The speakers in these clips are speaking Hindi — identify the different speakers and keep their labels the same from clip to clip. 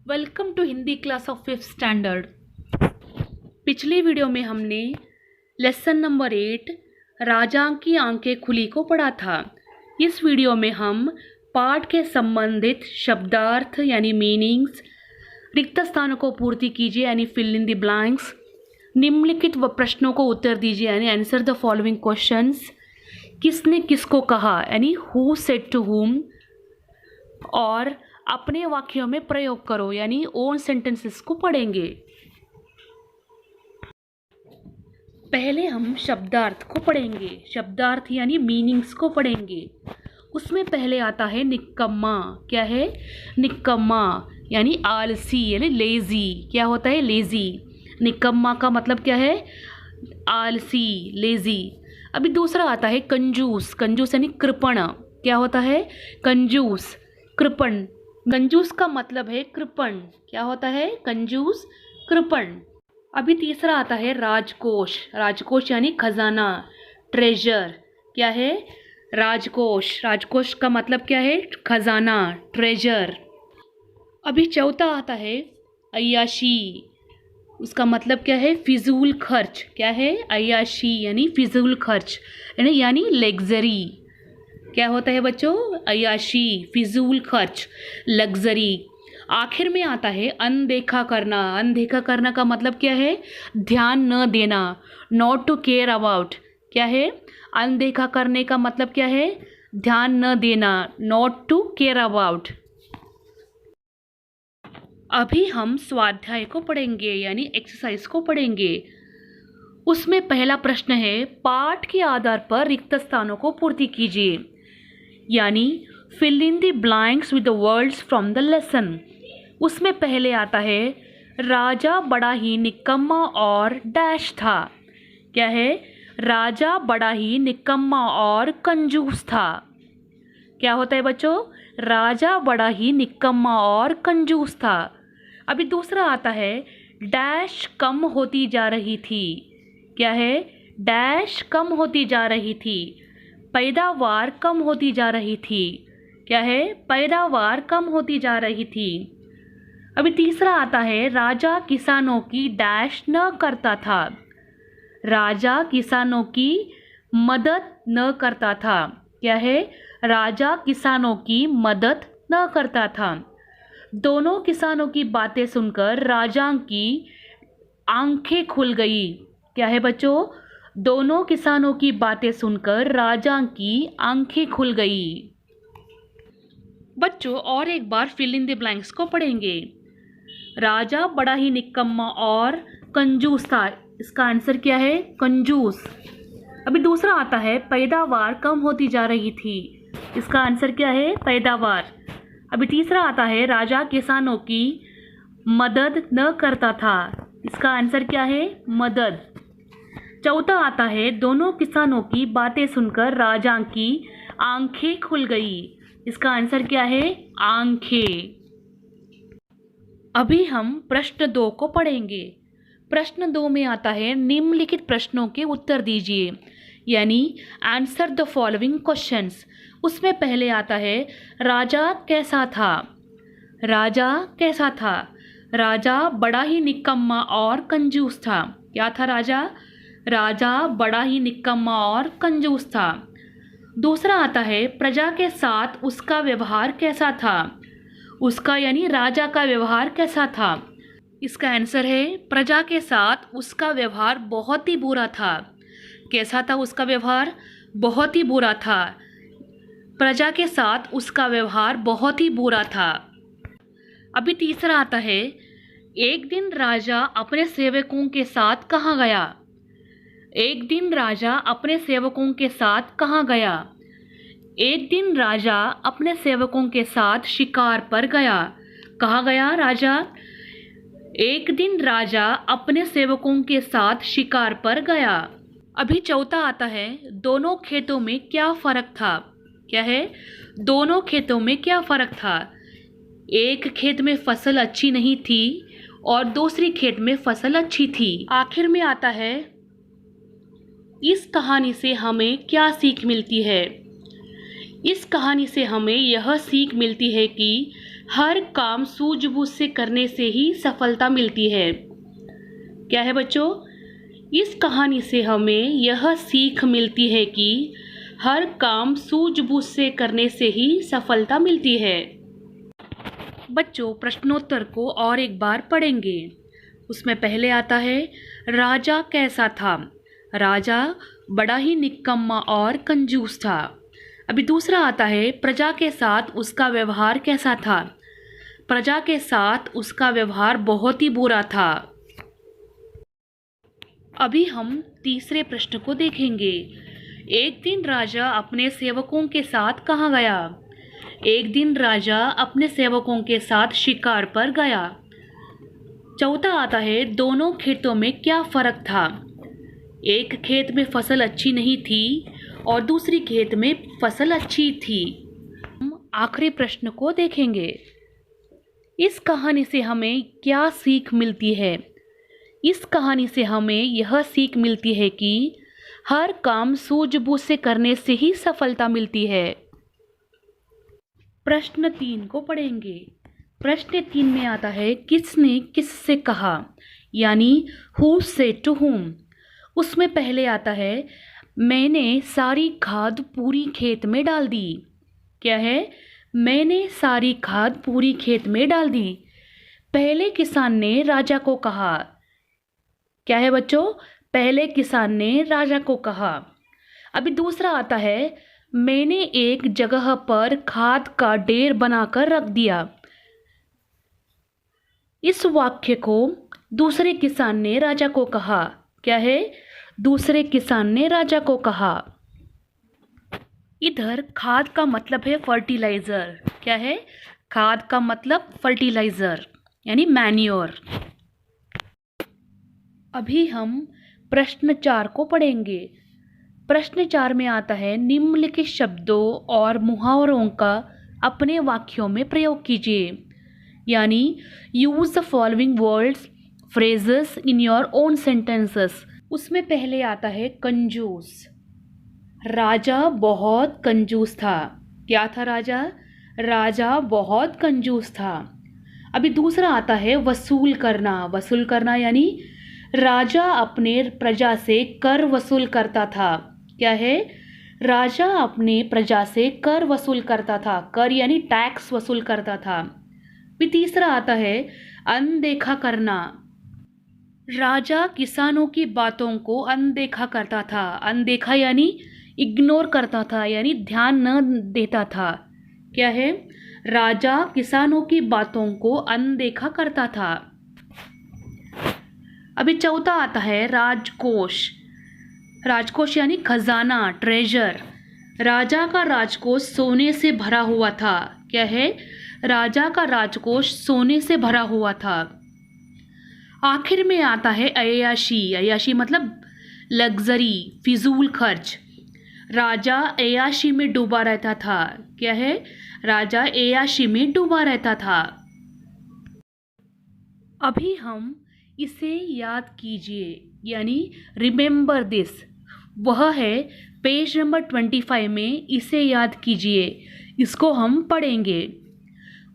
Speaker 1: Welcome to Hindi class of 5th standard. पिछली वीडियो में हमने लेसन नंबर 8 राजा की आंखें खुली को पढ़ा था। इस वीडियो में हम पाठ के संबंधित शब्दार्थ यानी मीनिंग्स, रिक्त स्थानों को पूर्ति कीजिए यानी फिल इन द ब्लैंक्स, निम्नलिखित प्रश्नों को उत्तर दीजिए यानी आंसर द फॉलोइंग क्वेश्चंस, किसने किसको कहा यानी हु सेड टू हुम, और अपने वाक्यों में प्रयोग करो यानी ओन सेंटेंसेस को पढ़ेंगे। पहले हम शब्दार्थ को पढ़ेंगे, शब्दार्थ यानी मीनिंग्स को पढ़ेंगे। उसमें पहले आता है निकम्मा। क्या है? निकम्मा यानी आलसी यानी लेजी। क्या होता है? लेजी। निकम्मा का मतलब क्या है? आलसी, लेजी। अभी दूसरा आता है कंजूस। कंजूस यानी कृपण। क्या होता है? कंजूस, कृपण। कंजूस का मतलब है कृपण। क्या होता है? कंजूस, कृपण। अभी तीसरा आता है राजकोष। राजकोष यानी खजाना, ट्रेजर। क्या है? राजकोष। राजकोष का मतलब क्या है? खजाना, ट्रेजर। अभी चौथा आता है अय्याशी। उसका मतलब क्या है? फिजूल खर्च। क्या है? अय्याशी यानी फिजूल खर्च यानी लग्जरी। क्या होता है बच्चों? अय्याशी, फिजूल खर्च, लग्जरी। आखिर में आता है अनदेखा करना। अनदेखा करना का मतलब क्या है? ध्यान न देना, नॉट टू केयर अबाउट। क्या है? अनदेखा करने का मतलब क्या है? ध्यान न देना, नॉट टू केयर अबाउट। अभी हम स्वाध्याय को पढ़ेंगे यानी एक्सरसाइज को पढ़ेंगे। उसमें पहला प्रश्न है पाठ के आधार पर रिक्त स्थानों को पूर्ति कीजिए यानी fill in the blanks with the words from the lesson. उसमें पहले आता है राजा बड़ा ही निकम्मा और डैश था। क्या है? राजा बड़ा ही निकम्मा और कंजूस था। क्या होता है बच्चों? राजा बड़ा ही निकम्मा और कंजूस था। अभी दूसरा आता है डैश कम होती जा रही थी। क्या है? डैश कम होती जा रही थी, पैदावार कम होती जा रही थी। क्या है? पैदावार कम होती जा रही थी। अभी तीसरा आता है राजा किसानों की डैश न करता था। राजा किसानों की मदद न करता था। क्या है? राजा किसानों की मदद न करता था। दोनों किसानों की बातें सुनकर राजा की आंखें खुल गई। क्या है बच्चों? दोनों किसानों की बातें सुनकर राजा की आंखें खुल गई। बच्चों और एक बार फिल इन द ब्लैंक्स को पढ़ेंगे। राजा बड़ा ही निकम्मा और कंजूस था। इसका आंसर क्या है? कंजूस। अभी दूसरा आता है पैदावार कम होती जा रही थी। इसका आंसर क्या है? पैदावार। अभी तीसरा आता है राजा किसानों की मदद न करता था। इसका आंसर क्या है? मदद। चौथा आता है दोनों किसानों की बातें सुनकर राजा की आंखें खुल गई। इसका आंसर क्या है? आंखें। अभी हम प्रश्न 2 को पढ़ेंगे। प्रश्न 2 में आता है निम्नलिखित प्रश्नों के उत्तर दीजिए यानी आंसर द फॉलोइंग क्वेश्चंस। उसमें पहले आता है राजा कैसा था। राजा कैसा था? राजा बड़ा ही निकम्मा और कंजूस था। क्या था राजा? राजा बड़ा ही निकम्मा और कंजूस था। दूसरा आता है प्रजा के साथ उसका व्यवहार कैसा था। उसका यानी राजा का व्यवहार कैसा था? इसका आंसर है प्रजा के साथ उसका व्यवहार बहुत ही बुरा था। कैसा था उसका व्यवहार? बहुत ही बुरा था। प्रजा के साथ उसका व्यवहार बहुत ही बुरा था। अभी तीसरा आता है एक दिन राजा अपने सेवकों के साथ कहाँ गया। एक दिन राजा अपने सेवकों के साथ कहाँ गया? एक दिन राजा अपने सेवकों के साथ शिकार पर गया। कहाँ गया राजा? एक दिन राजा अपने सेवकों के साथ शिकार पर गया। अभी चौथा आता है दोनों खेतों में क्या फर्क था। क्या है? दोनों खेतों में क्या फर्क था? एक खेत में फसल अच्छी नहीं थी और दूसरी खेत में फसल अच्छी थी। आखिर में आता है इस कहानी से हमें क्या सीख मिलती है। इस कहानी से हमें यह सीख मिलती है कि हर काम सूझबूझ से करने से ही सफलता मिलती है। क्या है बच्चों? इस कहानी से हमें यह सीख मिलती है कि हर काम सूझबूझ से करने से ही सफलता मिलती है। बच्चों, प्रश्नोत्तर को और एक बार पढ़ेंगे। उसमें पहले आता है, राजा कैसा था? राजा बड़ा ही निकम्मा और कंजूस था। अभी दूसरा आता है, प्रजा के साथ उसका व्यवहार कैसा था? प्रजा के साथ उसका व्यवहार बहुत ही बुरा था। अभी हम तीसरे प्रश्न को देखेंगे। एक दिन राजा अपने सेवकों के साथ कहाँ गया? एक दिन राजा अपने सेवकों के साथ शिकार पर गया। चौथा आता है, दोनों खेतों में क्या फर्क था? एक खेत में फसल अच्छी नहीं थी और दूसरी खेत में फसल अच्छी थी। हम आखिरी प्रश्न को देखेंगे। इस कहानी से हमें क्या सीख मिलती है? इस कहानी से हमें यह सीख मिलती है कि हर काम सूझबूझ से करने से ही सफलता मिलती है। प्रश्न 3 को पढ़ेंगे। प्रश्न 3 में आता है, किसने किससे कहा? यानी हु सेड टू हुम। उसमें पहले आता है, मैंने सारी खाद पूरी खेत में डाल दी। क्या है? मैंने सारी खाद पूरी खेत में डाल दी। पहले किसान ने राजा को कहा। क्या है बच्चों? पहले किसान ने राजा को कहा। अभी दूसरा आता है, मैंने एक जगह पर खाद का ढेर बनाकर रख दिया। इस वाक्य को दूसरे किसान ने राजा को कहा। क्या है? दूसरे किसान ने राजा को कहा। इधर खाद का मतलब है फर्टिलाइजर। क्या है? खाद का मतलब फर्टिलाइजर यानी मैन्योर। अभी हम प्रश्न 4 को पढ़ेंगे। प्रश्न 4 में आता है, निम्नलिखित शब्दों और मुहावरों का अपने वाक्यों में प्रयोग कीजिए। यानी use the following words phrases in your own sentences. उसमें पहले आता है कंजूस। राजा बहुत कंजूस था। क्या था राजा? राजा बहुत कंजूस था। अभी दूसरा आता है वसूल करना। वसूल करना यानी राजा अपने प्रजा से कर वसूल करता था। क्या है? राजा अपने प्रजा से कर वसूल करता था। कर यानी टैक्स वसूल करता था। फिर तीसरा आता है अनदेखा करना। राजा किसानों की बातों को अनदेखा करता था। अनदेखा यानी इग्नोर करता था यानी ध्यान न देता था। क्या है? राजा किसानों की बातों को अनदेखा करता था। अभी चौथा आता है राजकोष। राजकोष यानी खजाना, ट्रेजर। राजा का राजकोष सोने से भरा हुआ था। क्या है? राजा का राजकोष सोने से भरा हुआ था। आखिर में आता है अय्याशी। अय्याशी मतलब लग्जरी, फिजूल खर्च। राजा अय्याशी में डूबा रहता था। क्या है? राजा अय्याशी में डूबा रहता था। अभी हम इसे याद कीजिए यानी रिमेंबर दिस। वह है पेज नंबर 25 में, इसे याद कीजिए। इसको हम पढ़ेंगे।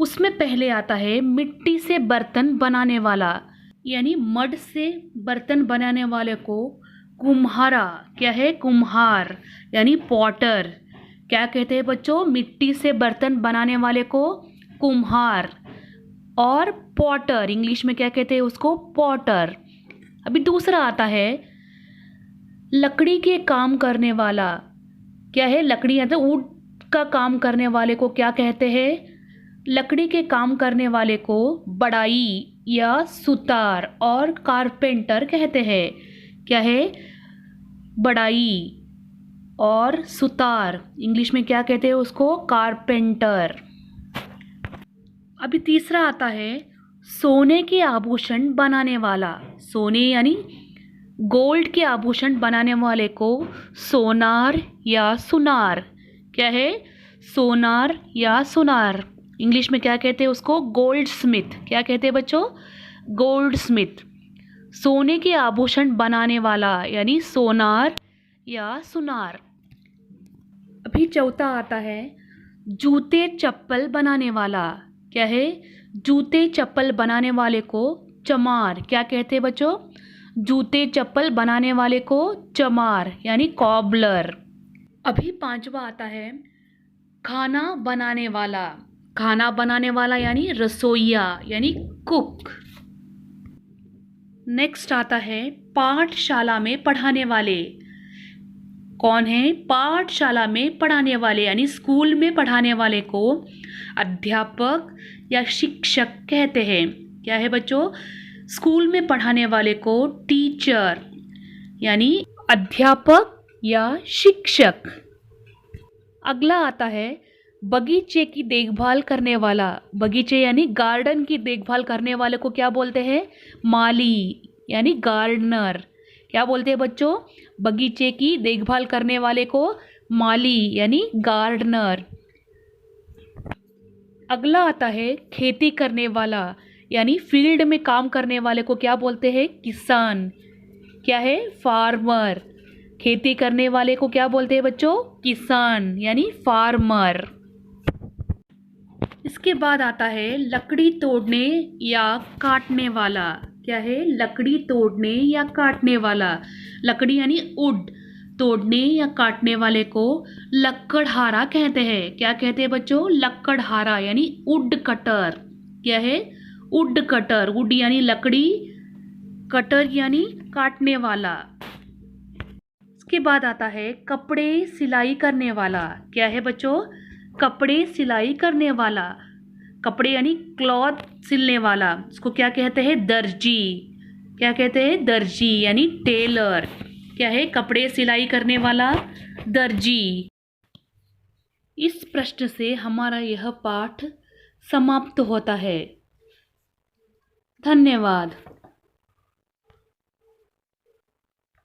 Speaker 1: उसमें पहले आता है मिट्टी से बर्तन बनाने वाला यानी मड से बर्तन बनाने वाले को कुम्हारा। क्या है? कुम्हार यानी पॉटर। क्या कहते हैं बच्चों? मिट्टी से बर्तन बनाने वाले को कुम्हार। और पॉटर इंग्लिश में क्या कहते हैं उसको? पॉटर। अभी दूसरा आता है लकड़ी के काम करने वाला। क्या है? लकड़ी या तो वुड का काम करने वाले को क्या कहते हैं? लकड़ी के काम करने वाले को बढ़ाई या सुतार और कारपेंटर कहते हैं। क्या है? बढ़ाई और सुतार इंग्लिश में क्या कहते हैं उसको? कारपेंटर। अभी तीसरा आता है सोने के आभूषण बनाने वाला। सोने यानी गोल्ड के आभूषण बनाने वाले को सोनार या सुनार। क्या है? सोनार या सुनार। इंग्लिश में क्या कहते हैं उसको? Gold Smith. क्या कहते हैं बच्चों? Gold Smith. सोने के आभूषण बनाने वाला यानी सोनार या सुनार। अभी चौथा आता है जूते चप्पल बनाने वाला। क्या है? जूते चप्पल बनाने वाले को चमार क्या कहते हैं बच्चों? जूते चप्पल बनाने वाले को चमार यानी कॉबलर। अभी पांचवा आता है खाना बनाने वाला। खाना बनाने वाला यानी रसोइया यानी कुक। नेक्स्ट आता है पाठशाला में पढ़ाने वाले। कौन है? पाठशाला में पढ़ाने वाले यानी स्कूल में पढ़ाने वाले को अध्यापक या शिक्षक कहते हैं। क्या है बच्चों? स्कूल में पढ़ाने वाले को टीचर यानी अध्यापक या शिक्षक। अगला आता है बगीचे की देखभाल करने वाला। बगीचे यानी गार्डन की देखभाल करने वाले को क्या बोलते हैं? माली यानी गार्डनर। क्या बोलते हैं बच्चों? बगीचे की देखभाल करने वाले को माली यानी गार्डनर। अगला आता है खेती करने वाला यानी फील्ड में काम करने वाले को क्या बोलते हैं? किसान। क्या है? फार्मर। खेती करने वाले को क्या बोलते हैं बच्चों? किसान यानी फार्मर। इसके बाद आता है लकड़ी तोड़ने या काटने वाला। क्या है? लकड़ी तोड़ने या काटने वाला। लकड़ी यानी वुड, तोड़ने या काटने वाले को लक्कड़हारा कहते हैं। क्या कहते हैं बच्चों? लक्कड़हारा यानी वुड कटर। क्या है? Would cutter. वुड यानी लकड़ी, कटर यानी काटने वाला। इसके बाद आता है कपड़े सिलाई करने वाला। क्या है बच्चों? कपड़े सिलाई करने वाला। कपड़े यानी क्लॉथ सिलने वाला, इसको क्या कहते हैं? दर्जी। क्या कहते हैं? दर्जी यानी टेलर। क्या है? कपड़े सिलाई करने वाला दर्जी। इस प्रश्न से हमारा यह पाठ समाप्त होता है। धन्यवाद।